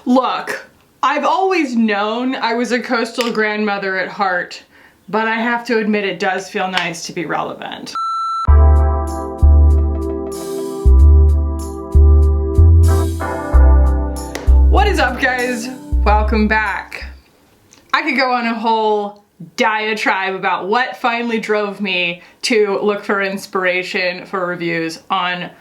Look, I've always known I was a coastal grandmother at heart, but I have to admit it does feel nice to be relevant. What is up, guys? Welcome back. I could go on a whole diatribe about what finally drove me to look for inspiration for reviews on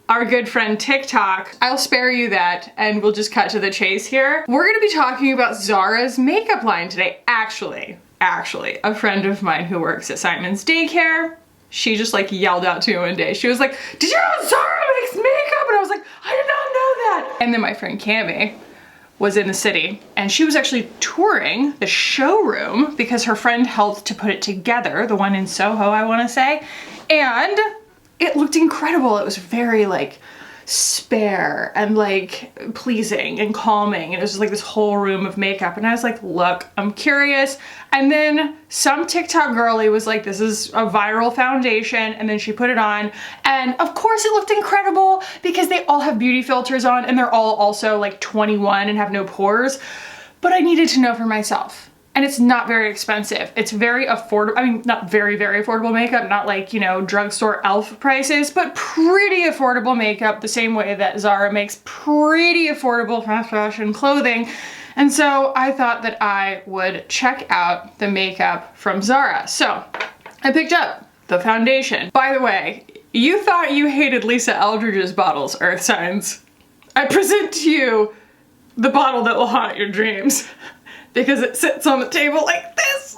our good friend Tik Tok. I'll spare you that and we'll just cut to the chase here. We're gonna be talking about Zara's makeup line today. Actually, a friend of mine who works at Simon's daycare, she just like yelled out to me one day. She was like, "Did you know Zara makes makeup?" And I was like, "I did not know that." And then my friend Cami was in the city and she was actually touring the showroom because her friend helped to put it together, the one in Soho, I wanna say. And it looked incredible. It was very like spare and like pleasing and calming. And it was just like this whole room of makeup. And I was like, look, I'm curious. And then some TikTok girlie was like, this is a viral foundation. And then she put it on. And of course it looked incredible because they all have beauty filters on and they're all also like 21 and have no pores. But I needed to know for myself. And it's not very expensive. It's very affordable. I mean, not very, very affordable makeup, not like, you know, drugstore elf prices, but pretty affordable makeup the same way that Zara makes pretty affordable fast fashion clothing. And so I thought that I would check out the makeup from Zara. So I picked up the foundation. By the way, you thought you hated Lisa Eldridge's bottles, Earth Signs. I present to you the bottle that will haunt your dreams. Because it sits on the table like this.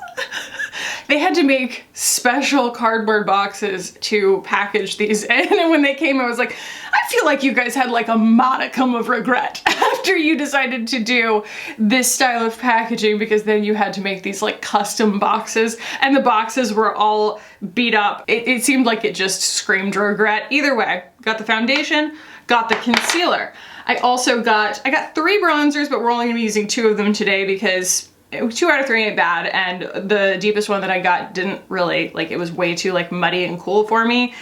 They had to make special cardboard boxes to package these in, and when they came I was like, I feel like you guys had like a modicum of regret after you decided to do this style of packaging, because then you had to make these like custom boxes and the boxes were all beat up. It seemed like it just screamed regret. Either way, got the foundation, got the concealer. I got 3 bronzers, but we're only gonna be using 2 of them today because 2 out of 3 ain't bad, and the deepest one that I got didn't really, like, it was way too like muddy and cool for me.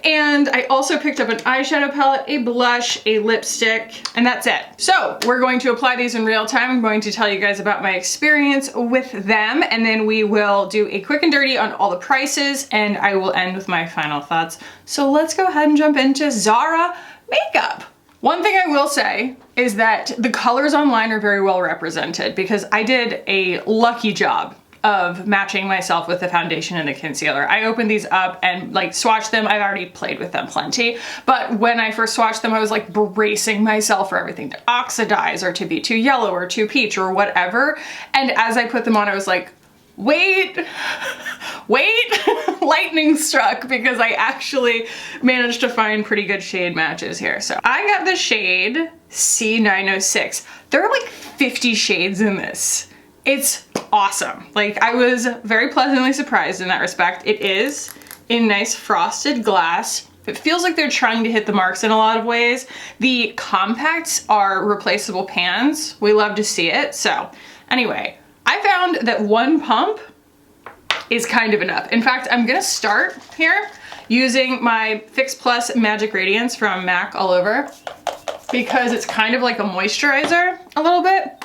And I also picked up an eyeshadow palette, a blush, a lipstick, and that's it. So we're going to apply these in real time. I'm going to tell you guys about my experience with them, and then we will do a quick and dirty on all the prices, and I will end with my final thoughts. So let's go ahead and jump into Zara makeup. One thing I will say is that the colors online are very well represented because I did a lucky job of matching myself with the foundation and the concealer. I opened these up and like swatched them. I've already played with them plenty, but when I first swatched them, I was like bracing myself for everything to oxidize or to be too yellow or too peach or whatever. And as I put them on, I was like, wait, lightning struck, because I actually managed to find pretty good shade matches here. So I got the shade C906. There are like 50 shades in this. It's awesome. Like, I was very pleasantly surprised in that respect. It is in nice frosted glass. It feels like they're trying to hit the marks in a lot of ways. The compacts are replaceable pans. We love to see it. So anyway, I found that 1 pump is kind of enough. In fact, I'm gonna start here using my Fix Plus Magic Radiance from MAC All Over because it's kind of like a moisturizer a little bit.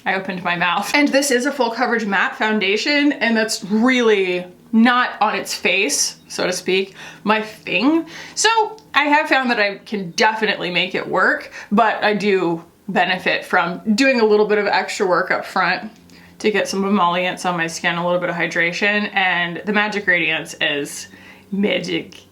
I opened my mouth. And this is a full coverage matte foundation, and that's really not on its face, so to speak, my thing. So I have found that I can definitely make it work, but I do benefit from doing a little bit of extra work up front to get some emollients on my skin, a little bit of hydration, and the Magic Radiance is magic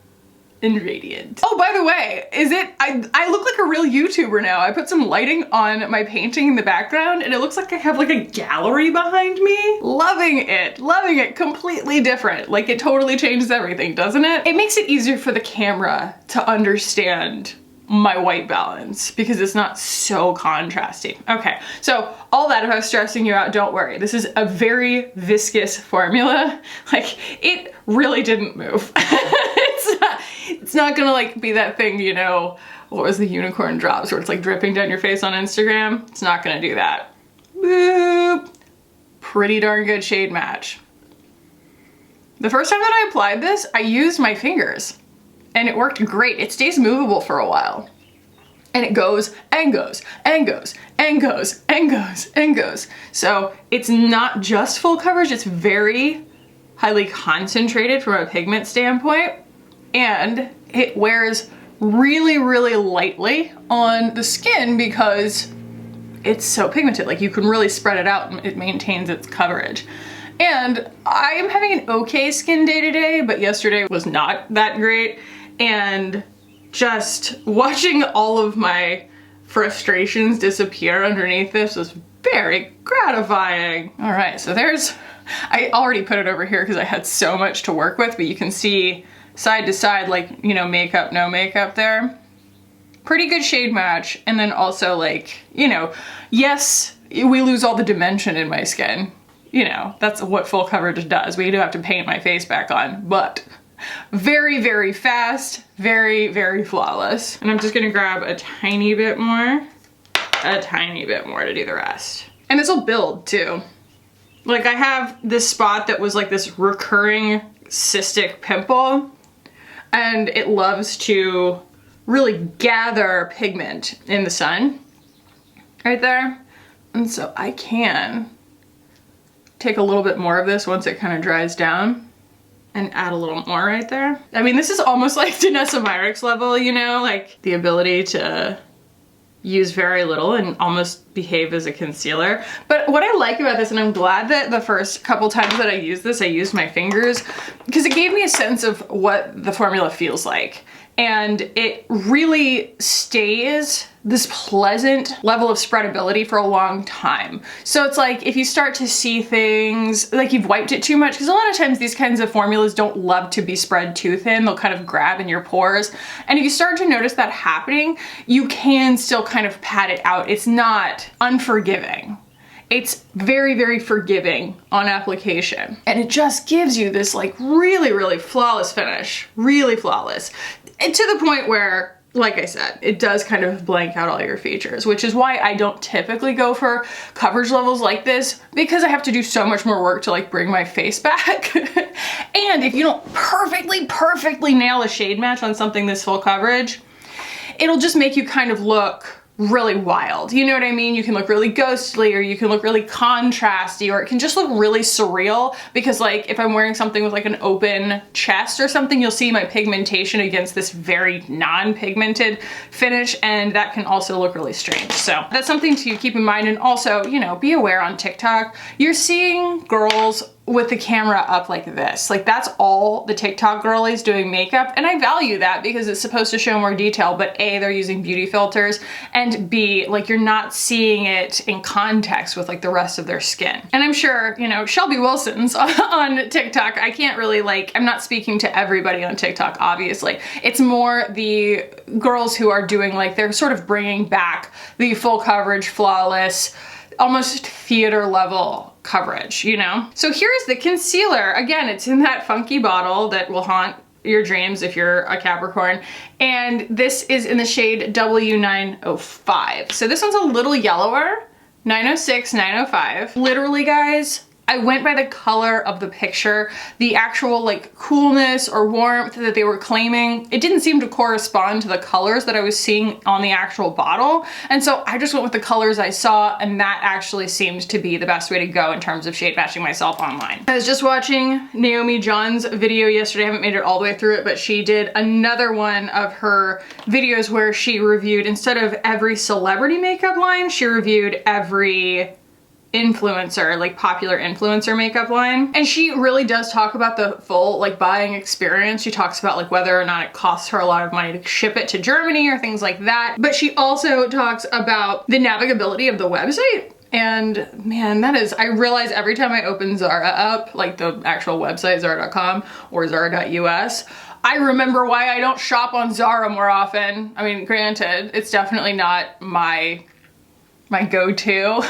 and radiant. Oh, by the way, I look like a real YouTuber now. I put some lighting on my painting in the background and it looks like I have like a gallery behind me. Loving it, completely different. Like, it totally changes everything, doesn't it? It makes it easier for the camera to understand my white balance because it's not so contrasty. Okay, so all that, if I was stressing you out, don't worry. This is a very viscous formula. Like, it really didn't move. It's not gonna like be that thing, you know, what was the unicorn drops where it's like dripping down your face on Instagram? It's not gonna do that. Boop. Pretty darn good shade match. The first time that I applied this, I used my fingers and it worked great. It stays movable for a while. And it goes and goes and goes and goes and goes and goes. So it's not just full coverage, it's very highly concentrated from a pigment standpoint. And it wears really, really lightly on the skin because it's so pigmented. Like, you can really spread it out and it maintains its coverage. And I am having an okay skin day today, but yesterday was not that great. And just watching all of my frustrations disappear underneath this was very gratifying. All right, so I already put it over here because I had so much to work with, but you can see side to side, like, you know, makeup, no makeup there. Pretty good shade match. And then also, like, you know, yes, we lose all the dimension in my skin. You know, that's what full coverage does. We do have to paint my face back on, but very, very fast, very, very flawless. And I'm just gonna grab a tiny bit more to do the rest. And this will build too. Like, I have this spot that was like this recurring cystic pimple, and it loves to really gather pigment in the sun right there. And so I can take a little bit more of this once it kind of dries down and add a little more right there. I mean, this is almost like Danessa Myricks level, you know, like the ability to use very little and almost behave as a concealer. But what I like about this, and I'm glad that the first couple times that I used this, I used my fingers, because it gave me a sense of what the formula feels like. And it really stays this pleasant level of spreadability for a long time. So it's like, if you start to see things, like you've wiped it too much, because a lot of times these kinds of formulas don't love to be spread too thin, they'll kind of grab in your pores. And if you start to notice that happening, you can still kind of pat it out. It's not unforgiving. It's very, very forgiving on application. And it just gives you this like really, really flawless finish, really flawless. And to the point where, like I said, it does kind of blank out all your features, which is why I don't typically go for coverage levels like this, because I have to do so much more work to like bring my face back. And if you don't perfectly nail a shade match on something this full coverage, it'll just make you kind of look really wild. You know what I mean? You can look really ghostly, or you can look really contrasty, or it can just look really surreal, because like if I'm wearing something with like an open chest or something, you'll see my pigmentation against this very non-pigmented finish, and that can also look really strange. So that's something to keep in mind. And also, you know, be aware on TikTok, you're seeing girls with the camera up like this. Like, that's all the TikTok girlies doing makeup, and I value that because it's supposed to show more detail, but A, they're using beauty filters, and B, like, you're not seeing it in context with like the rest of their skin. And I'm sure, you know, Shelby Wilson's on TikTok, I can't really like, I'm not speaking to everybody on TikTok, obviously. It's more the girls who are doing like, they're sort of bringing back the full coverage, flawless, almost theater level coverage, you know? So here's the concealer. Again, it's in that funky bottle that will haunt your dreams if you're a Capricorn. And this is in the shade W905. So this one's a little yellower, 906, 905. Literally, guys, I went by the color of the picture. The actual like coolness or warmth that they were claiming, it didn't seem to correspond to the colors that I was seeing on the actual bottle. And so I just went with the colors I saw, and that actually seemed to be the best way to go in terms of shade matching myself online. I was just watching Naomi John's video yesterday. I haven't made it all the way through it, but she did another one of her videos where she reviewed, instead of every celebrity makeup line, she reviewed every influencer, like popular influencer makeup line. And she really does talk about the full like buying experience. She talks about like whether or not it costs her a lot of money to ship it to Germany or things like that. But she also talks about the navigability of the website. And man, that is, I realize every time I open Zara up, like the actual website, zara.com or zara.us, I remember why I don't shop on Zara more often. I mean, granted, it's definitely not my go-to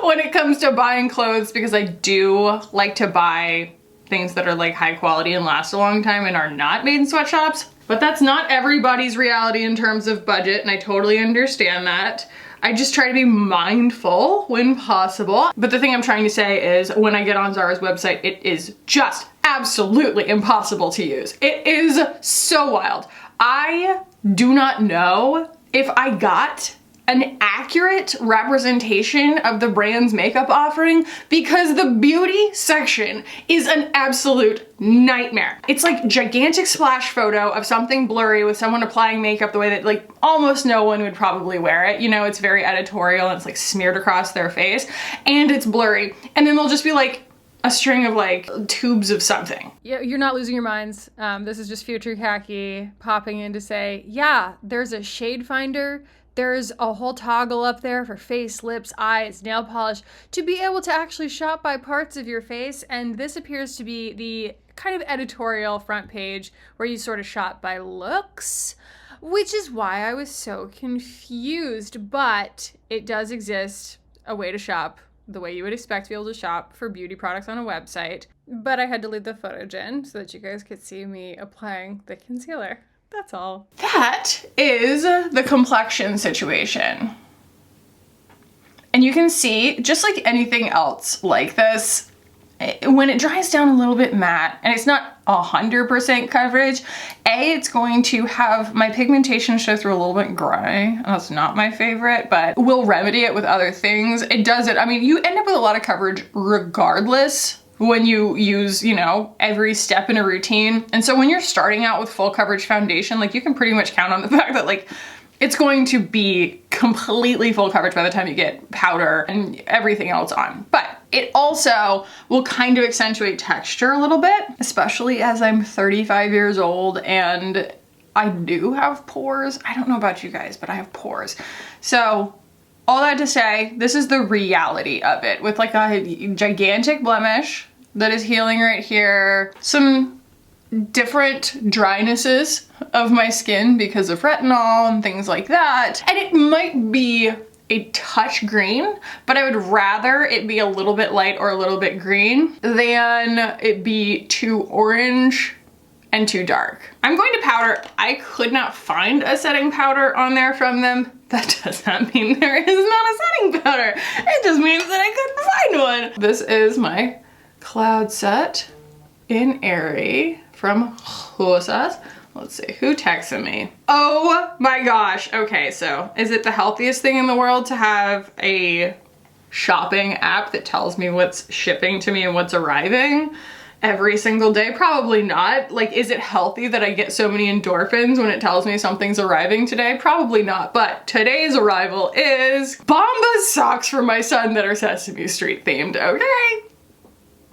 when it comes to buying clothes, because I do like to buy things that are like high quality and last a long time and are not made in sweatshops. But that's not everybody's reality in terms of budget, and I totally understand that. I just try to be mindful when possible. But the thing I'm trying to say is, when I get on Zara's website, it is just absolutely impossible to use. It is so wild. I do not know if I got an accurate representation of the brand's makeup offering, because the beauty section is an absolute nightmare. It's like gigantic splash photo of something blurry with someone applying makeup the way that like almost no one would probably wear it. You know, it's very editorial and it's like smeared across their face and it's blurry. And then they'll just be like a string of like tubes of something. Yeah, you're not losing your minds. This is just Future Khaki popping in to say, yeah, there's a shade finder. There's a whole toggle up there for face, lips, eyes, nail polish to be able to actually shop by parts of your face. And this appears to be the kind of editorial front page where you sort of shop by looks, which is why I was so confused. But it does exist a way to shop the way you would expect to be able to shop for beauty products on a website. But I had to leave the footage in so that you guys could see me applying the concealer. That's all. That is the complexion situation. And you can see, just like anything else like this, when it dries down a little bit matte, and it's not 100% coverage, it's going to have my pigmentation show through a little bit gray. That's not my favorite, but we'll remedy it with other things. It does it, I mean, you end up with a lot of coverage regardless when you use, you know, every step in a routine. And so when you're starting out with full coverage foundation, like you can pretty much count on the fact that like it's going to be completely full coverage by the time you get powder and everything else on. But it also will kind of accentuate texture a little bit, especially as I'm 35 years old and I do have pores. I don't know about you guys, but I have pores. So all that to say, this is the reality of it, with like a gigantic blemish that is healing right here, some different drynesses of my skin because of retinol and things like that. And it might be a touch green, but I would rather it be a little bit light or a little bit green than it be too orange and too dark. I'm going to powder. I could not find a setting powder on there from them. That does not mean there is not a setting powder. It just means that I couldn't find one. This is my Cloud Set in Airy from Rosas. Let's see, who texted me? Oh my gosh. Okay, so is it the healthiest thing in the world to have a shopping app that tells me what's shipping to me and what's arriving every single day? Probably not. Like, is it healthy that I get so many endorphins when it tells me something's arriving today? Probably not. But today's arrival is Bombas socks for my son that are Sesame Street themed. Okay.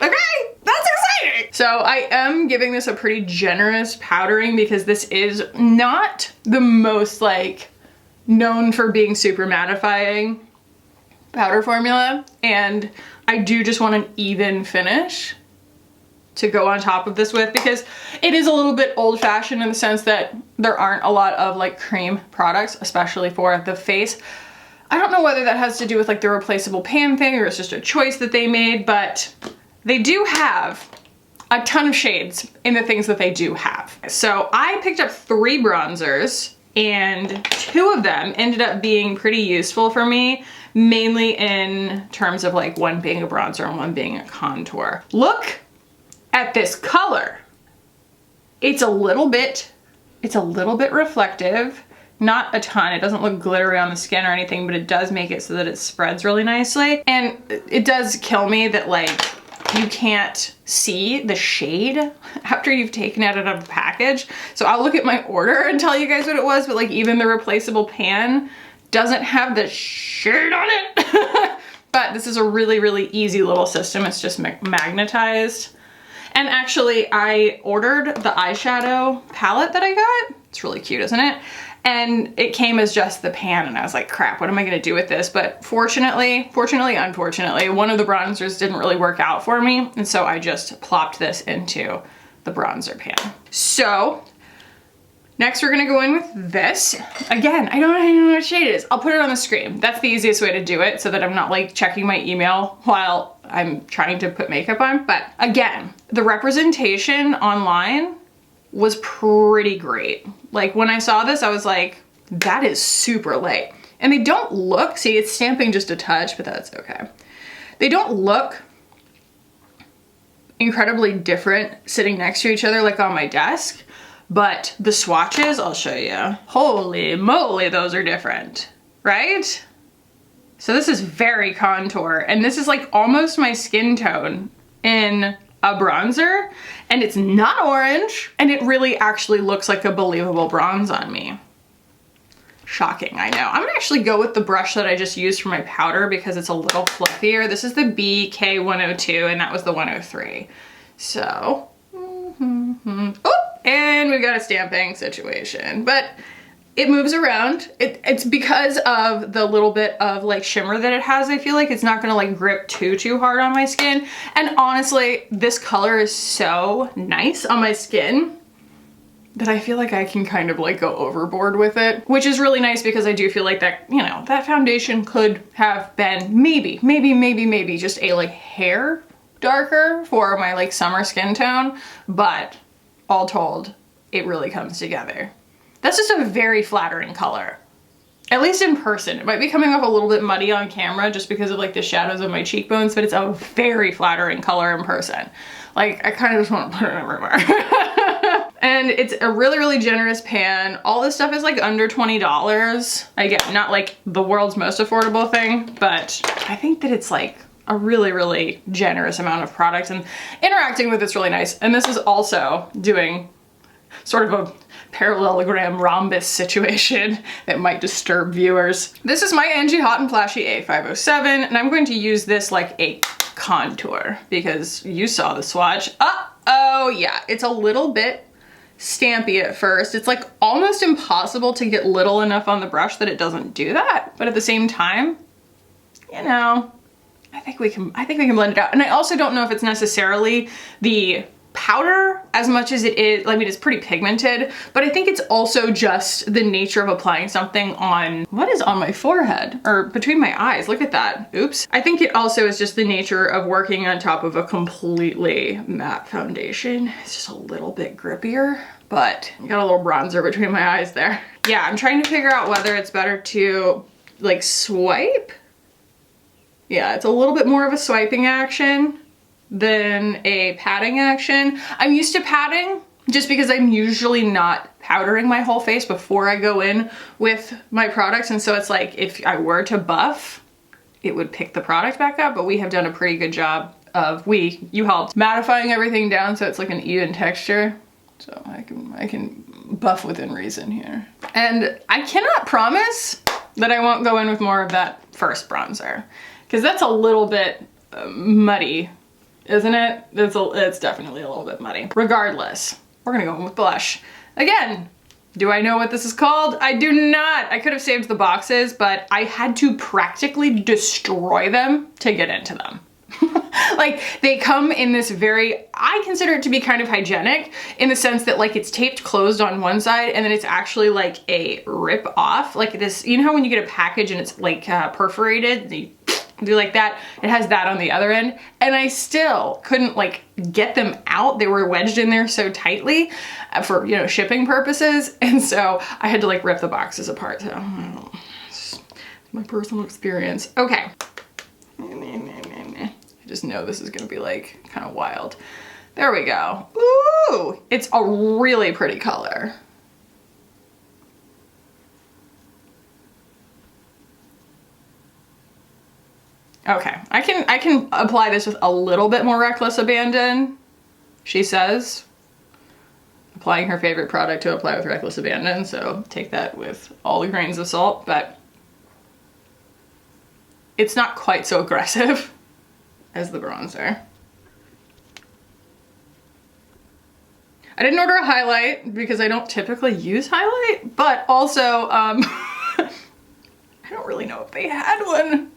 Okay, that's exciting. So I am giving this a pretty generous powdering because this is not the most like known for being super mattifying powder formula. And I do just want an even finish to go on top of this with, because it is a little bit old-fashioned in the sense that there aren't a lot of like cream products, especially for the face. I don't know whether that has to do with like the replaceable pan thing or it's just a choice that they made, but they do have a ton of shades in the things that they do have. So I picked up 3 bronzers and 2 of them ended up being pretty useful for me, mainly in terms of like one being a bronzer and one being a contour. Look at this color. It's a little bit reflective, not a ton. It doesn't look glittery on the skin or anything, but it does make it so that it spreads really nicely. And it does kill me that like you can't see the shade after you've taken it out of the package. So I'll look at my order and tell you guys what it was, but like even the replaceable pan doesn't have the shade on it. But this is a really, really easy little system. It's just magnetized. And actually I ordered the eyeshadow palette that I got. It's really cute, isn't it? And it came as just the pan and I was like, crap, what am I gonna do with this? But fortunately, unfortunately, one of the bronzers didn't really work out for me. And so I just plopped this into the bronzer pan. So next we're gonna go in with this. Again, I don't even know what shade it is. I'll put it on the screen. That's the easiest way to do it so that I'm not like checking my email while I'm trying to put makeup on. But again, the representation online was pretty great. Like when I saw this, I was like, that is super light. And they don't look, see it's stamping just a touch, but that's okay. They don't look incredibly different sitting next to each other like on my desk, but the swatches, I'll show you. Holy moly, those are different, right? So this is very contour, and this is like almost my skin tone in a bronzer, and it's not orange, and it really actually looks like a believable bronze on me. Shocking, I know. I'm gonna actually go with the brush that I just used for my powder because it's a little fluffier. This is the BK102, and that was the 103. So, oh, and we've got a stamping situation, but it moves around. It's because of the little bit of like shimmer that it has. I feel like it's not gonna like grip too hard on my skin. And honestly, this color is so nice on my skin that I feel like I can kind of like go overboard with it, which is really nice because I do feel like that, you know, that foundation could have been maybe just a like hair darker for my like summer skin tone, but all told, it really comes together. That's just a very flattering color, at least in person. It might be coming off a little bit muddy on camera just because of like the shadows of my cheekbones, but it's a very flattering color in person. Like, I kind of just want to put it everywhere. And it's a really generous pan. All this stuff is like under $20. Again, not like the world's most affordable thing, but I think that it's like a really generous amount of product, and interacting with it's really nice. And this is also doing sort of a parallelogram rhombus situation that might disturb viewers. This is my Angie Hot and Flashy A507, and I'm going to use this like a contour because you saw the swatch. Oh yeah, it's a little bit stampy at first. It's like almost impossible to get little enough on the brush that it doesn't do that, but at the same time, you know, I think we can blend it out. And I also don't know if it's necessarily the powder as much as it is, I mean, it's pretty pigmented, but I think it's also just the nature of applying something on, what is on my forehead? Or between my eyes, look at that, oops. I think it also is just the nature of working on top of a completely matte foundation. It's just a little bit grippier, but I got a little bronzer between my eyes there. Yeah, I'm trying to figure out whether it's better to like swipe. Yeah, it's a little bit more of a swiping action than a patting action. I'm used to patting just because I'm usually not powdering my whole face before I go in with my products. And so it's like, if I were to buff, it would pick the product back up, but we have done a pretty good job of, you helped, mattifying everything down so it's like an even texture. So I can buff within reason here. And I cannot promise that I won't go in with more of that first bronzer, because that's a little bit muddy, isn't it? It's definitely a little bit muddy. Regardless, we're gonna go in with blush. Again, do I know what this is called? I do not. I could have saved the boxes, but I had to practically destroy them to get into them. Like, they come in this very, I consider it to be kind of hygienic in the sense that like it's taped closed on one side and then it's actually like a rip off. Like this, you know how when you get a package and it's like perforated, you do like that, it has that on the other end, and I still couldn't like get them out. They were wedged in there so tightly for, you know, shipping purposes, and so I had to like rip the boxes apart. So it's my personal experience. Okay, I just know this is gonna be like kind of wild. There we go. Ooh, it's a really pretty color. Okay, I can apply this with a little bit more reckless abandon, she says. Applying her favorite product to apply with reckless abandon, so take that with all the grains of salt, but it's not quite so aggressive as the bronzer. I didn't order a highlight because I don't typically use highlight, but also, I don't really know if they had one.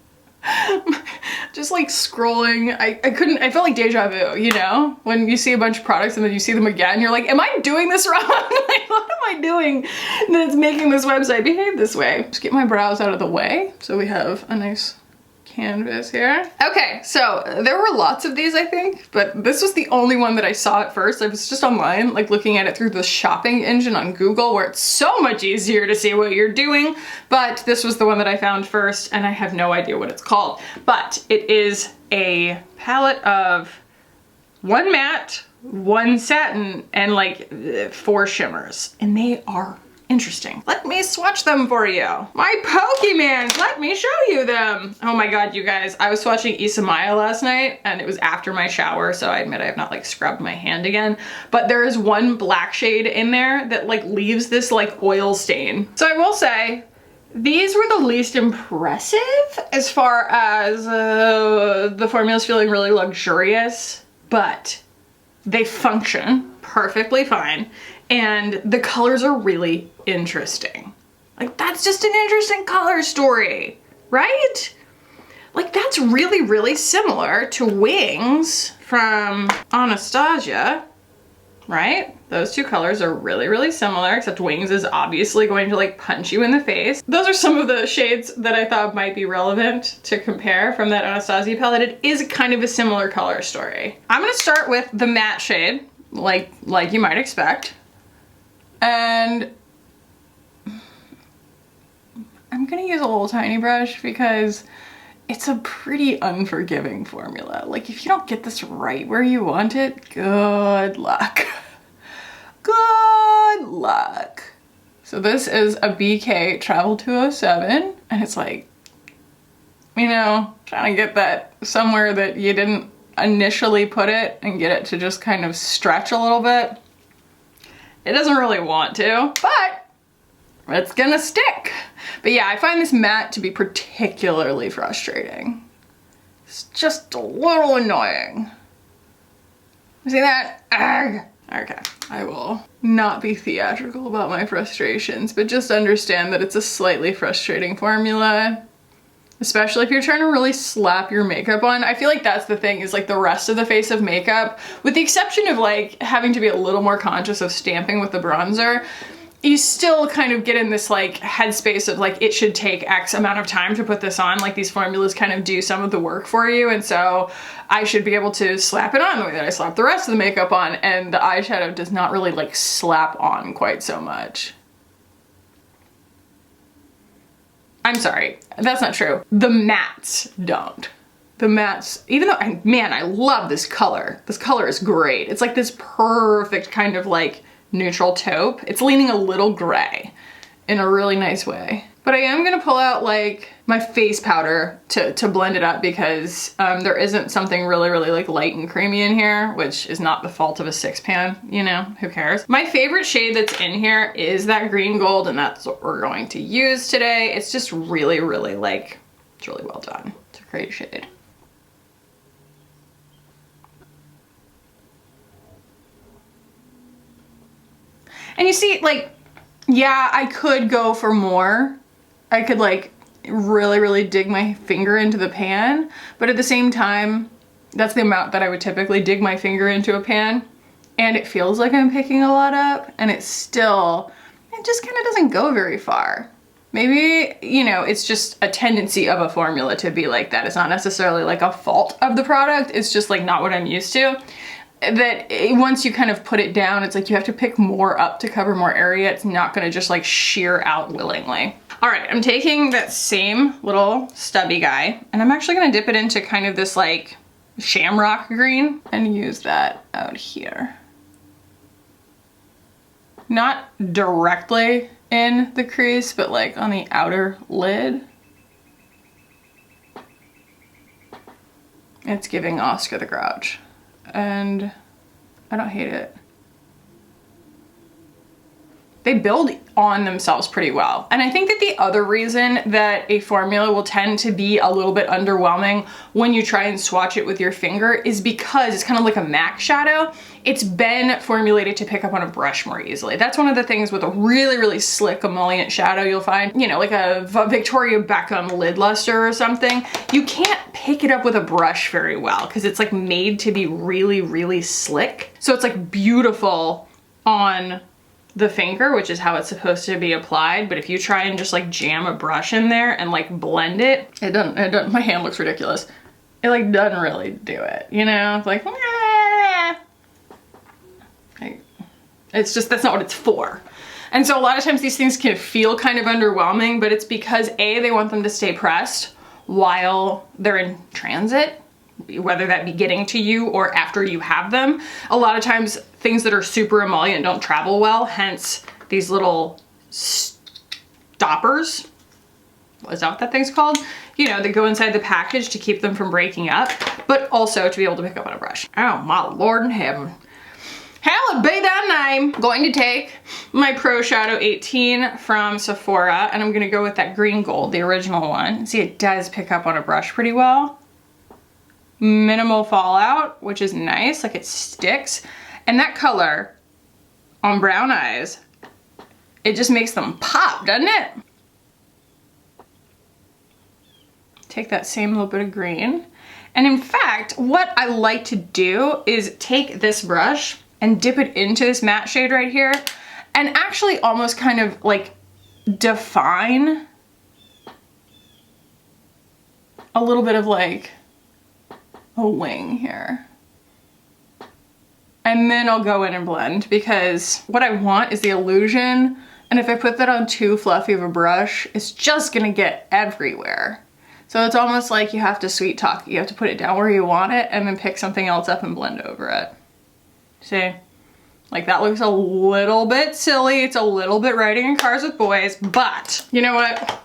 Just like scrolling, I felt like deja vu, you know? When you see a bunch of products and then you see them again, you're like, am I doing this wrong? Like, what am I doing that's making this website behave this way? Just get my brows out of the way so we have a nice canvas here. Okay, so there were lots of these, I think, but this was the only one that I saw at first. I was just online, like looking at it through the shopping engine on Google, where it's so much easier to see what you're doing, but this was the one that I found first, and I have no idea what it's called. But it is a palette of one matte, 1 satin, and like 4 shimmers. And they are interesting. Let me swatch them for you. My Pokemans, let me show you them. Oh my God, you guys, I was swatching Isamaya last night and it was after my shower, so I admit I have not like scrubbed my hand again, but there is one black shade in there that like leaves this like oil stain. So I will say, these were the least impressive as far as the formula's feeling really luxurious, but they function perfectly fine. And the colors are really interesting. Like, that's just an interesting color story, right? Like, that's really, really similar to Wings from Anastasia, right? Those 2 colors are really, really similar, except Wings is obviously going to like punch you in the face. Those are some of the shades that I thought might be relevant to compare from that Anastasia palette. It is kind of a similar color story. I'm gonna start with the matte shade, like you might expect. And I'm gonna use a little tiny brush because it's a pretty unforgiving formula. Like, if you don't get this right where you want it, good luck. Good luck. So this is a BK Travel 207, and it's like, you know, trying to get that somewhere that you didn't initially put it and get it to just kind of stretch a little bit. It doesn't really want to, but it's gonna stick. But yeah, I find this matte to be particularly frustrating. It's just a little annoying. You see that? Ugh. Okay, I will not be theatrical about my frustrations, but just understand that it's a slightly frustrating formula. Especially if you're trying to really slap your makeup on. I feel like that's the thing, is like the rest of the face of makeup, with the exception of like having to be a little more conscious of stamping with the bronzer, you still kind of get in this like headspace of like, it should take X amount of time to put this on. Like, these formulas kind of do some of the work for you, and so I should be able to slap it on the way that I slap the rest of the makeup on, and the eyeshadow does not really like slap on quite so much. I'm sorry, that's not true. The mattes don't. The mattes, even though, man, I love this color. This color is great. It's like this perfect kind of like neutral taupe. It's leaning a little gray in a really nice way. But I am gonna pull out like my face powder to blend it up, because there isn't something really, really like light and creamy in here, which is not the fault of a 6-pan, you know, who cares? My favorite shade that's in here is that green gold, and that's what we're going to use today. It's just really, really like, it's really well done. It's a great shade. And you see, like, yeah, I could go for more. I could like really, really dig my finger into the pan, but at the same time, that's the amount that I would typically dig my finger into a pan, and it feels like I'm picking a lot up, and it just kind of doesn't go very far. Maybe, you know, it's just a tendency of a formula to be like that. It's not necessarily like a fault of the product. It's just like not what I'm used to. That once you kind of put it down, it's like you have to pick more up to cover more area. It's not gonna just like shear out willingly. All right, I'm taking that same little stubby guy, and I'm actually gonna dip it into kind of this like shamrock green and use that out here. Not directly in the crease, but like on the outer lid. It's giving Oscar the Grouch, and I don't hate it. They build on themselves pretty well. And I think that the other reason that a formula will tend to be a little bit underwhelming when you try and swatch it with your finger is because it's kind of like a MAC shadow. It's been formulated to pick up on a brush more easily. That's one of the things with a really, really slick emollient shadow you'll find, you know, like a Victoria Beckham lid luster or something. You can't pick it up with a brush very well because it's like made to be really, really slick. So it's like beautiful on the finger, which is how it's supposed to be applied. But if you try and just like jam a brush in there and like blend it, it doesn't, my hand looks ridiculous. It like doesn't really do it, you know? It's like, it's just, that's not what it's for. And so a lot of times these things can feel kind of underwhelming, but it's because A, they want them to stay pressed while they're in transit, whether that be getting to you or after you have them. A lot of times things that are super emollient don't travel well, hence these little stoppers. Is that what that thing's called? You know, that go inside the package to keep them from breaking up, but also to be able to pick up on a brush. Oh my Lord in heaven. Hallowed be thy name. Going to take my Pro Shadow 18 from Sephora, and I'm gonna go with that green gold, the original one. See, it does pick up on a brush pretty well. Minimal fallout, which is nice, like it sticks. And that color on brown eyes, it just makes them pop, doesn't it? Take that same little bit of green. And in fact, what I like to do is take this brush and dip it into this matte shade right here and actually almost kind of like define a little bit of like a wing here. And then I'll go in and blend, because what I want is the illusion, and if I put that on too fluffy of a brush, it's just gonna get everywhere. So it's almost like you have to sweet talk. You have to put it down where you want it and then pick something else up and blend over it. See? Like that looks a little bit silly. It's a little bit riding in cars with boys, but you know what?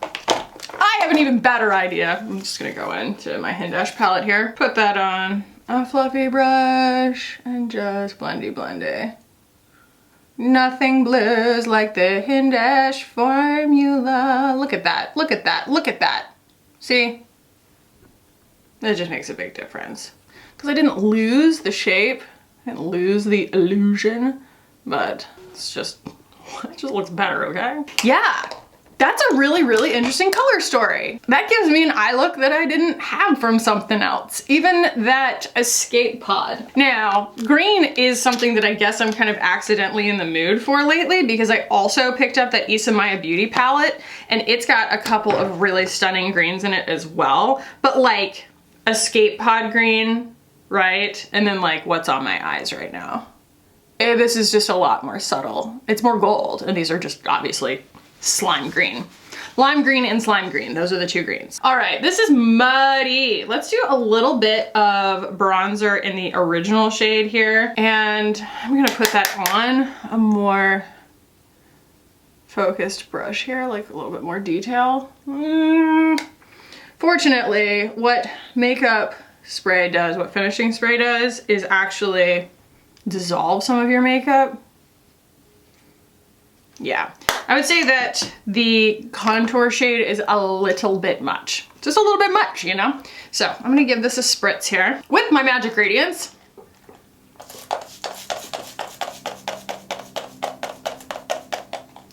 I have an even better idea. I'm just gonna go into my Hindash palette here. Put that on a fluffy brush and just blendy blendy. Nothing blurs like the Hindash formula. Look at that, look at that, look at that. See? That just makes a big difference. Because I didn't lose the shape, I didn't lose the illusion, but it's just, it just looks better, okay? Yeah, that's a really, really interesting color story. That gives me an eye look that I didn't have from something else. Even that Escape Pod. Now, green is something that I guess I'm kind of accidentally in the mood for lately, because I also picked up that Issa Maya Beauty palette, and it's got a couple of really stunning greens in it as well. But like Escape Pod green, right? And then like what's on my eyes right now. This is just a lot more subtle. It's more gold, and these are just obviously slime green. Lime green and slime green, those are the two greens. All right, this is muddy. Let's do a little bit of bronzer in the original shade here, and I'm gonna put that on a more focused brush here, like a little bit more detail. Fortunately, what makeup spray does, what finishing spray does, is actually dissolve some of your makeup. Yeah, I would say that the contour shade is a little bit much. Just a little bit much, you know? So I'm gonna give this a spritz here with my Magic Radiance.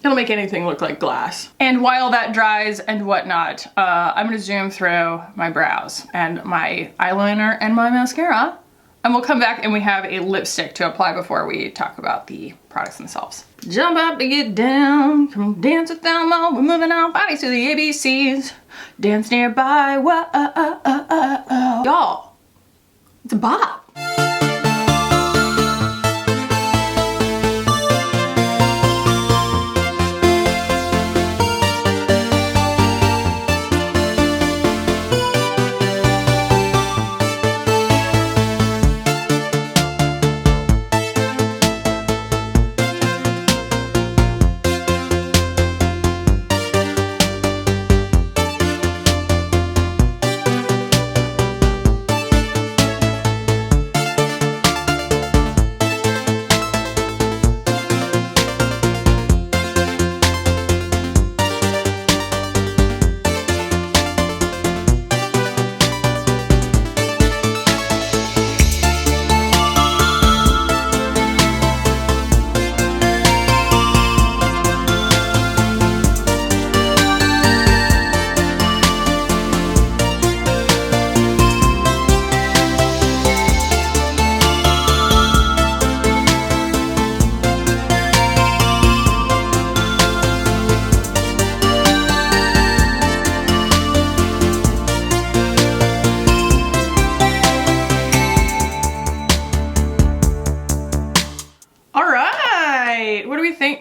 It'll make anything look like glass. And while that dries and whatnot, I'm gonna zoom through my brows and my eyeliner and my mascara. And we'll come back and we have a lipstick to apply before we talk about the products themselves. Jump up to get down, come on, dance with Thelma, we're moving our bodies to the ABCs. Dance nearby, whoa, y'all, it's a bop.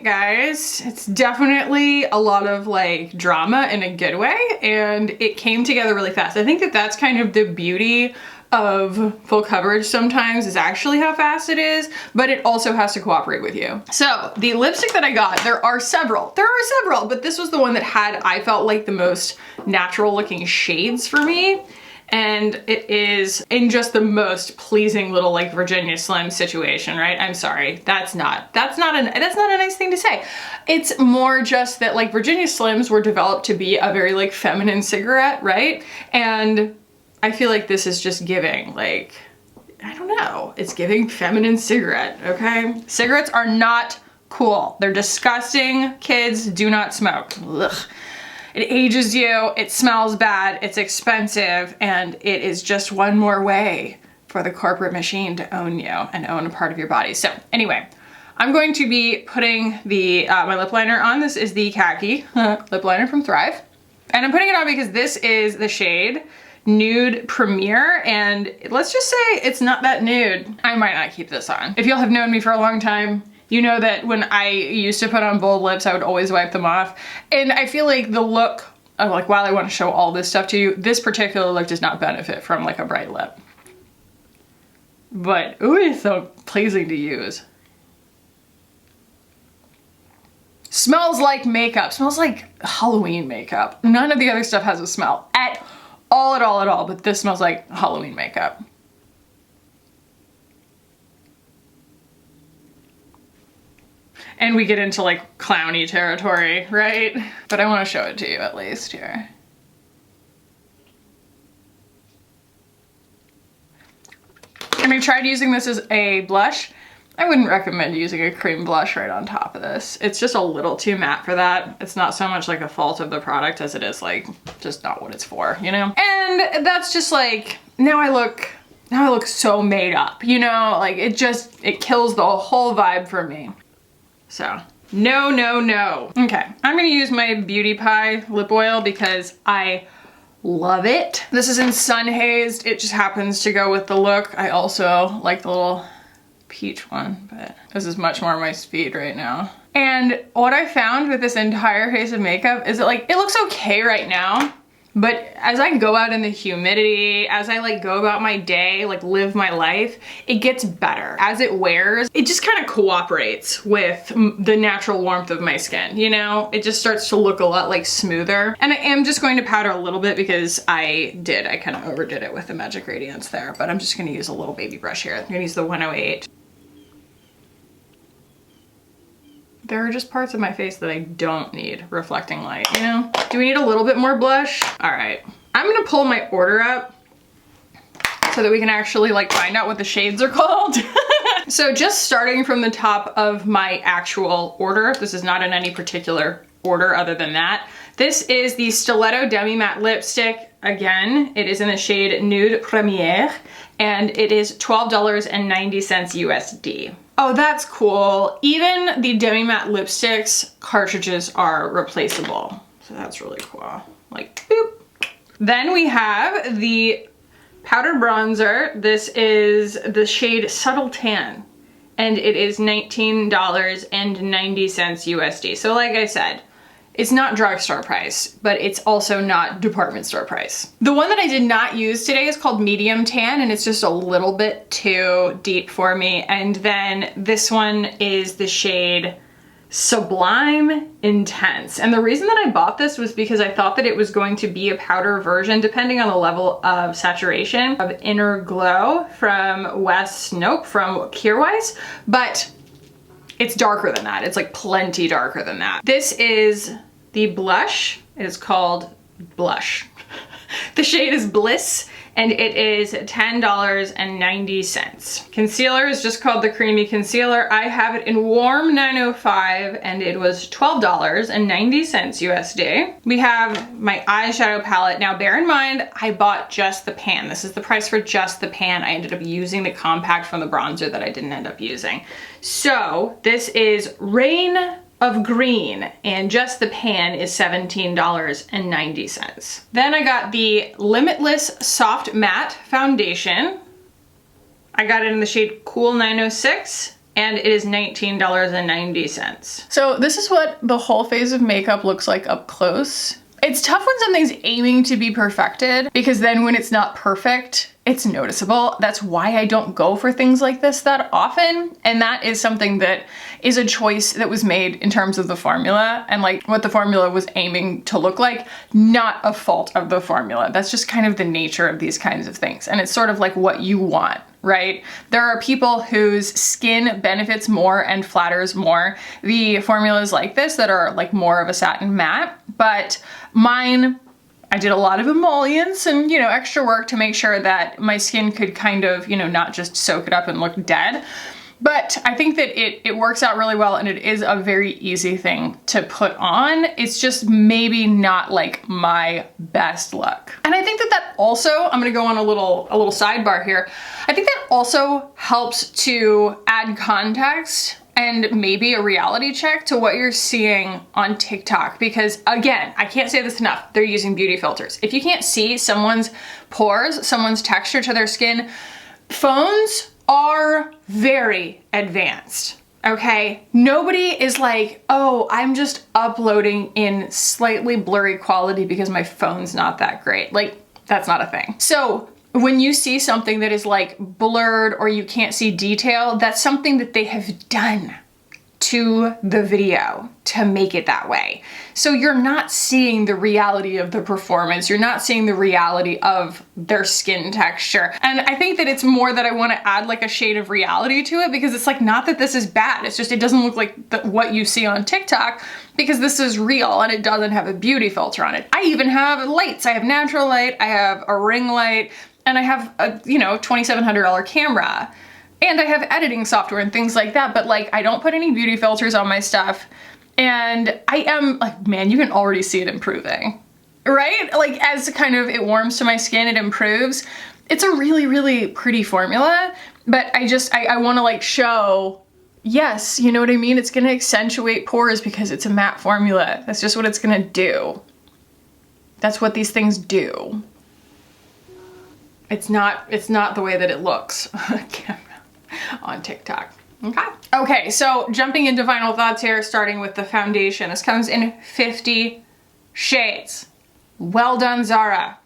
Guys, it's definitely a lot of like drama in a good way, and it came together really fast. I think that that's kind of the beauty of full coverage sometimes is actually how fast it is, but it also has to cooperate with you. So the lipstick that I got, there are several, but this was the one that had, I felt like, the most natural looking shades for me. And it is in just the most pleasing little like Virginia Slim situation, right? I'm sorry, that's not a nice thing to say. It's more just that like Virginia Slims were developed to be a very like feminine cigarette, right? And I feel like this is just giving like, I don't know, it's giving feminine cigarette, okay? Cigarettes are not cool. They're disgusting. Kids, do not smoke. Ugh. It ages you, it smells bad, it's expensive, and it is just one more way for the corporate machine to own you and own a part of your body. So anyway, I'm going to be putting the my lip liner on. This is the Khaki lip liner from Thrive. And I'm putting it on because this is the shade Nude Premier, and let's just say it's not that nude. I might not keep this on. If y'all have known me for a long time, you know that when I used to put on bold lips, I would always wipe them off. And I feel like the look, like while I want to show all this stuff to you, this particular look does not benefit from like a bright lip. But, ooh, it's so pleasing to use. Smells like makeup, smells like Halloween makeup. None of the other stuff has a smell at all, but this smells like Halloween makeup. And we get into like clowny territory, right? But I want to show it to you at least here. And I tried using this as a blush. I wouldn't recommend using a cream blush right on top of this. It's just a little too matte for that. It's not so much like a fault of the product as it is like just not what it's for, you know? And that's just like, now I look so made up, you know? Like it kills the whole vibe for me. So, no, no, no. Okay, I'm gonna use my Beauty Pie lip oil because I love it. This is in Sun Hazed. It just happens to go with the look. I also like the little peach one, but this is much more my speed right now. And what I found with this entire face of makeup is that like, it looks okay right now, but as I go out in the humidity, as I like go about my day, like live my life, it gets better. As it wears, it just kind of cooperates with the natural warmth of my skin, you know? It just starts to look a lot like smoother. And I am just going to powder a little bit because I kind of overdid it with the Magic Radiance there, but I'm just gonna use a little baby brush here. I'm gonna use the 108. There are just parts of my face that I don't need reflecting light, you know? Do we need a little bit more blush? All right, I'm gonna pull my order up so that we can actually like find out what the shades are called. So just starting from the top of my actual order, this is not in any particular order other than that. This is the Stiletto Demi Matte Lipstick. Again, it is in the shade Nude Premier, and it is $12.90 USD. Oh, that's cool. Even the Demi Matte lipsticks cartridges are replaceable. So that's really cool. Like, boop. Then we have the powdered bronzer. This is the shade Subtle Tan, and it is $19.90 USD. So like I said, it's not drugstore price, but it's also not department store price. The one that I did not use today is called Medium Tan, and it's just a little bit too deep for me. And then this one is the shade Sublime Intense. And the reason that I bought this was because I thought that it was going to be a powder version, depending on the level of saturation, of Inner Glow from from Curewise, but it's darker than that. It's like plenty darker than that. This is the blush. It is called Blush. The shade is Bliss, and it is $10.90. Concealer is just called the Creamy Concealer. I have it in Warm 905, and it was $12.90 USD. We have my eyeshadow palette. Now bear in mind, I bought just the pan. This is the price for just the pan. I ended up using the compact from the bronzer that I didn't end up using. So this is Rain of Green, and just the pan is $17.90. Then I got the Limitless Soft Matte Foundation. I got it in the shade Cool 906, and it is $19.90. So this is what the whole phase of makeup looks like up close. It's tough when something's aiming to be perfected, because then when it's not perfect, it's noticeable. That's why I don't go for things like this that often. And that is something that is a choice that was made in terms of the formula and like what the formula was aiming to look like, not a fault of the formula. That's just kind of the nature of these kinds of things. And it's sort of like what you want, right? There are people whose skin benefits more and flatters more the formulas like this that are like more of a satin matte, but mine, I did a lot of emollients and, you know, extra work to make sure that my skin could kind of, you know, not just soak it up and look dead. But I think that it works out really well, and it is a very easy thing to put on. It's just maybe not like my best look. And I think that that also, I'm gonna go on a little sidebar here. I think that also helps to add context and maybe a reality check to what you're seeing on TikTok. Because again, I can't say this enough, they're using beauty filters. If you can't see someone's pores, someone's texture to their skin, phones are very advanced, okay? Nobody is like, oh, I'm just uploading in slightly blurry quality because my phone's not that great. Like, that's not a thing. So when you see something that is like blurred or you can't see detail, that's something that they have done to the video to make it that way. So you're not seeing the reality of the performance. You're not seeing the reality of their skin texture. And I think that it's more that I want to add like a shade of reality to it, because it's like, not that this is bad. It's just, it doesn't look like what you see on TikTok, because this is real and it doesn't have a beauty filter on it. I even have lights. I have natural light, I have a ring light, and I have a, you know, $2,700 camera. And I have editing software and things like that, but like, I don't put any beauty filters on my stuff. And I am like, man, you can already see it improving, right? Like, as kind of it warms to my skin, it improves. It's a really, really pretty formula, but I want to like show, yes, you know what I mean? It's going to accentuate pores because it's a matte formula. That's just what it's going to do. That's what these things do. It's not the way that it looks on TikTok. Okay, so jumping into final thoughts here, starting with the foundation. This comes in 50 shades. Well done, Zara.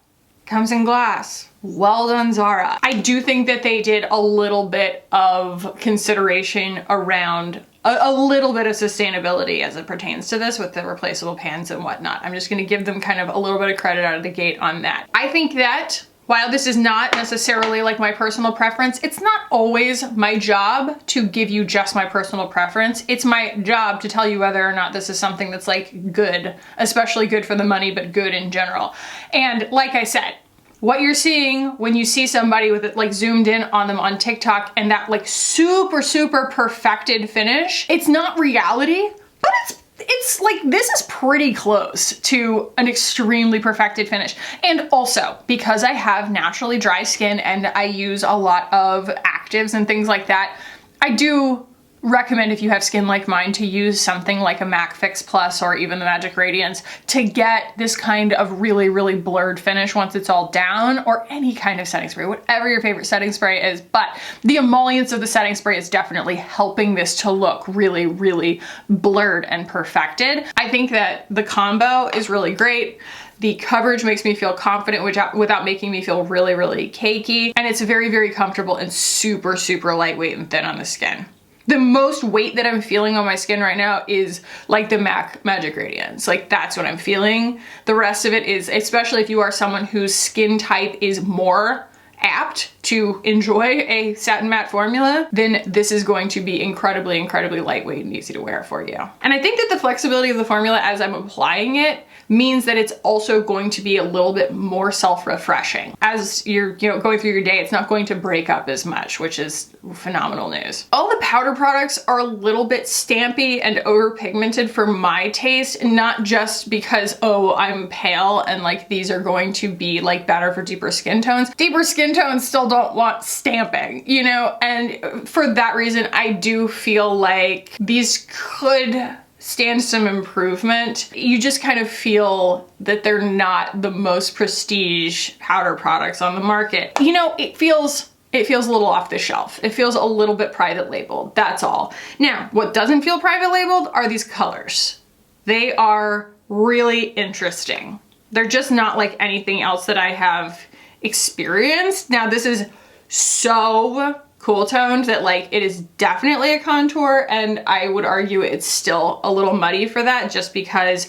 Comes in glass. Well done, Zara. I do think that they did a little bit of consideration around a little bit of sustainability as it pertains to this with the replaceable pans and whatnot. I'm just gonna give them kind of a little bit of credit out of the gate on that. I think that while this is not necessarily like my personal preference, it's not always my job to give you just my personal preference. It's my job to tell you whether or not this is something that's like good, especially good for the money, but good in general. And like I said, what you're seeing when you see somebody with it like zoomed in on them on TikTok and that like super, super perfected finish, it's not reality, but it's like, this is pretty close to an extremely perfected finish. And also, because I have naturally dry skin and I use a lot of actives and things like that, I do recommend, if you have skin like mine, to use something like a MAC Fix Plus or even the Magic Radiance to get this kind of really, really blurred finish once it's all down, or any kind of setting spray, whatever your favorite setting spray is. But the emollients of the setting spray is definitely helping this to look really, really blurred and perfected. I think that the combo is really great. The coverage makes me feel confident without making me feel really, really cakey. And it's very, very comfortable and super, super lightweight and thin on the skin. The most weight that I'm feeling on my skin right now is like the MAC Magic Radiance. Like, that's what I'm feeling. The rest of it is, especially if you are someone whose skin type is more apt to enjoy a satin matte formula, then this is going to be incredibly, incredibly lightweight and easy to wear for you. And I think that the flexibility of the formula as I'm applying it means that it's also going to be a little bit more self-refreshing. As you're going through your day, it's not going to break up as much, which is phenomenal news. All the powder products are a little bit stampy and over-pigmented for my taste, not just because, oh, I'm pale and like these are going to be like better for deeper skin tones. Deeper skin tones still don't want stamping, you know? And for that reason, I do feel like these could stand some improvement. You just kind of feel that they're not the most prestige powder products on the market. You know, it feels a little off the shelf. It feels a little bit private labeled, that's all. Now, what doesn't feel private labeled are these colors. They are really interesting. They're just not like anything else that I have experienced. Now this is so cool toned that like it is definitely a contour, and I would argue it's still a little muddy for that, just because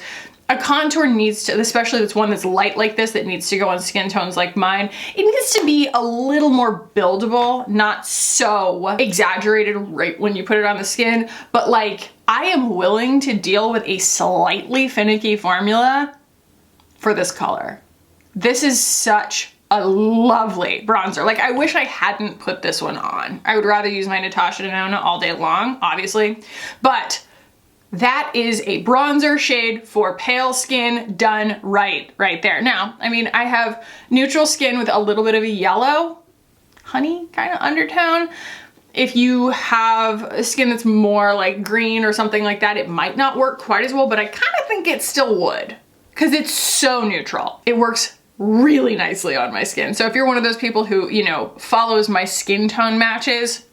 a contour needs to, especially this one that's light like this that needs to go on skin tones like mine, it needs to be a little more buildable, not so exaggerated right when you put it on the skin. But like, I am willing to deal with a slightly finicky formula for this color. This is such a lovely bronzer. Like, I wish I hadn't put this one on. I would rather use my Natasha Denona all day long, obviously, but that is a bronzer shade for pale skin done right there. Now, I mean, I have neutral skin with a little bit of a yellow, honey kind of undertone. If you have a skin that's more like green or something like that, it might not work quite as well, but I kind of think it still would, because it's so neutral. It works really nicely on my skin. So if you're one of those people who, you know, follows my skin tone matches,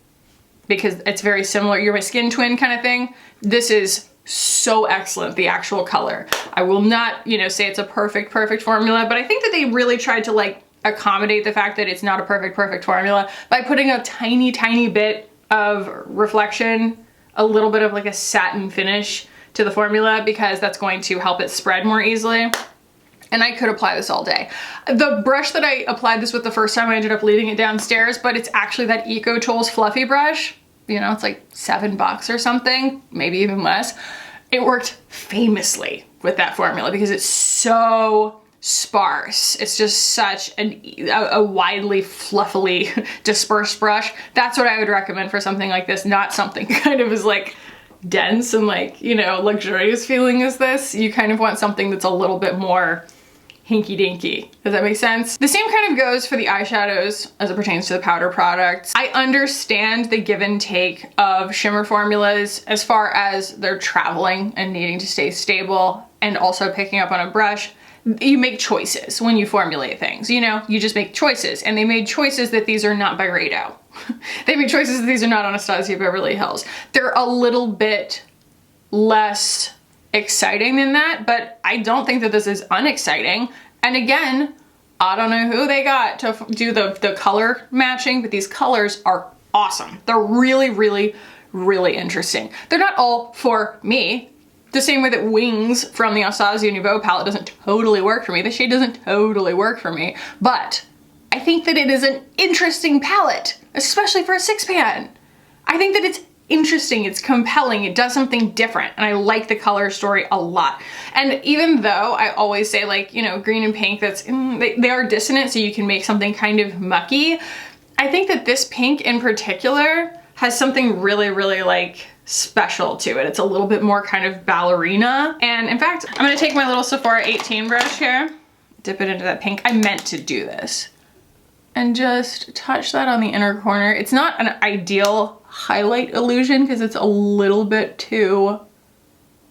because it's very similar, you're my skin twin kind of thing, this is so excellent, the actual color. I will not, you know, say it's a perfect formula, but I think that they really tried to like accommodate the fact that it's not a perfect formula by putting a tiny bit of reflection, a little bit of like a satin finish to the formula, because that's going to help it spread more easily. And I could apply this all day. The brush that I applied this with the first time, I ended up leaving it downstairs, but it's actually that Eco Tools fluffy brush. You know, it's like $7 or something, maybe even less. It worked famously with that formula because it's so sparse. It's just such a widely fluffily dispersed brush. That's what I would recommend for something like this, not something kind of as like dense and like, you know, luxurious feeling as this. You kind of want something that's a little bit more hinky dinky. Does that make sense? The same kind of goes for the eyeshadows as it pertains to the powder products. I understand the give and take of shimmer formulas as far as they're traveling and needing to stay stable and also picking up on a brush. You make choices when you formulate things, you know, you just make choices, and they made choices that these are not Byredo. They made choices that these are not Anastasia Beverly Hills. They're a little bit less exciting than that, but I don't think that this is unexciting. And again, I don't know who they got to do the color matching, but these colors are awesome. They're really interesting. They're not all for me. The same way that Wings from the Anastasia Nouveau palette doesn't totally work for me. The shade doesn't totally work for me, but I think that it is an interesting palette, especially for a 6-pan. I think that it's interesting, it's compelling, it does something different, and I like the color story a lot. And even though I always say, like, you know, green and pink, that's they are dissonant, so you can make something kind of mucky, I think that this pink in particular has something really like special to it. It's a little bit more kind of ballerina. And in fact, I'm gonna take my little Sephora 18 brush here, dip it into that pink. I meant to do this. And just touch that on the inner corner. It's not an ideal highlight illusion because it's a little bit too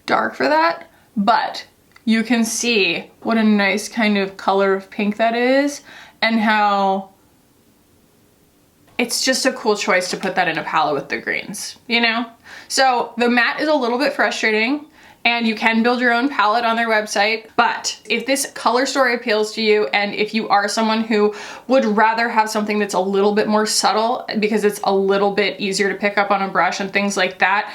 dark for that, but you can see what a nice kind of color of pink that is, and how it's just a cool choice to put that in a palette with the greens, you know? So the matte is a little bit frustrating, and you can build your own palette on their website. But if this color story appeals to you, and if you are someone who would rather have something that's a little bit more subtle because it's a little bit easier to pick up on a brush and things like that,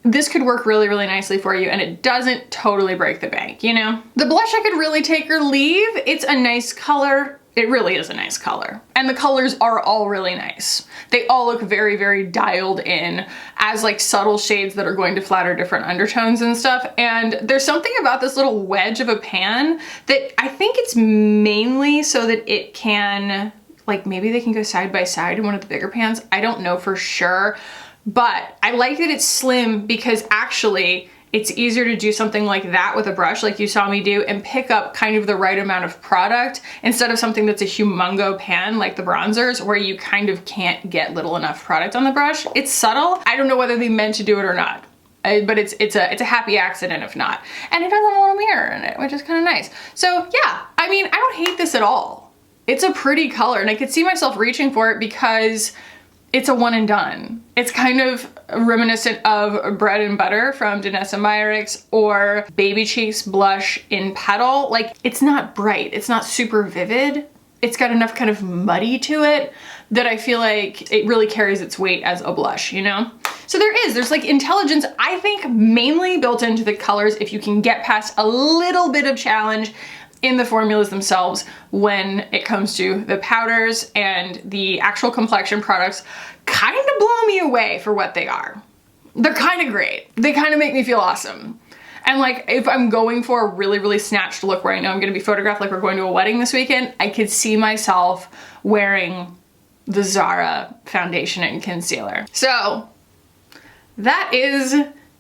this could work really nicely for you, and it doesn't totally break the bank, you know? The blush I could really take or leave. It's a nice color. It really is a nice color. And the colors are all really nice. They all look very dialed in as like subtle shades that are going to flatter different undertones and stuff. And there's something about this little wedge of a pan that I think it's mainly so that it can, like, maybe they can go side by side in one of the bigger pans. I don't know for sure, but I like that it's slim because actually it's easier to do something like that with a brush like you saw me do and pick up kind of the right amount of product instead of something that's a humongo pan like the bronzers where you kind of can't get little enough product on the brush. It's subtle. I don't know whether they meant to do it or not, but it's a happy accident if not. And it has a little mirror in it, which is kind of nice. So yeah, I mean, I don't hate this at all. It's a pretty color, and I could see myself reaching for it because it's a one and done. It's kind of reminiscent of Bread and Butter from Danessa Meyerix or Baby Cheeks blush in Petal. Like, it's not bright, it's not super vivid, it's got enough kind of muddy to it that I feel like it really carries its weight as a blush, you know? So there's like intelligence, I think, mainly built into the colors if you can get past a little bit of challenge in the formulas themselves when it comes to the powders, and the actual complexion products kind of blow me away for what they are. They're kind of great. They kind of make me feel awesome. And like, if I'm going for a really, really snatched look where I know I'm gonna be photographed like we're going to a wedding this weekend, I could see myself wearing the Zara foundation and concealer. So that is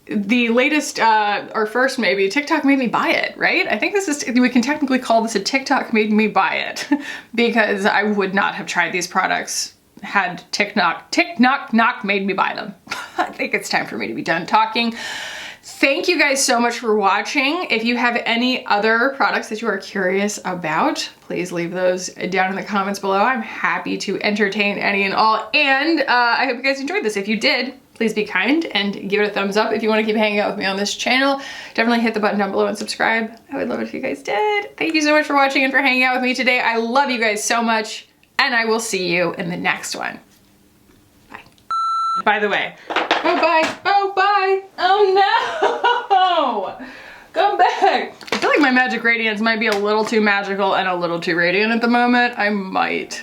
the latest, or first maybe, TikTok made me buy it, right? I think this is, we can technically call this a TikTok made me buy it because I would not have tried these products had TikTok made me buy them. I think it's time for me to be done talking. Thank you guys so much for watching. If you have any other products that you are curious about, please leave those down in the comments below. I'm happy to entertain any and all. And I hope you guys enjoyed this. If you did, please be kind and give it a thumbs up. If you want to keep hanging out with me on this channel, definitely hit the button down below and subscribe. I would love it if you guys did. Thank you so much for watching and for hanging out with me today. I love you guys so much, and I will see you in the next one. Bye. By the way, oh bye, oh bye, oh no! Come back. I feel like my magic radiance might be a little too magical and a little too radiant at the moment. I might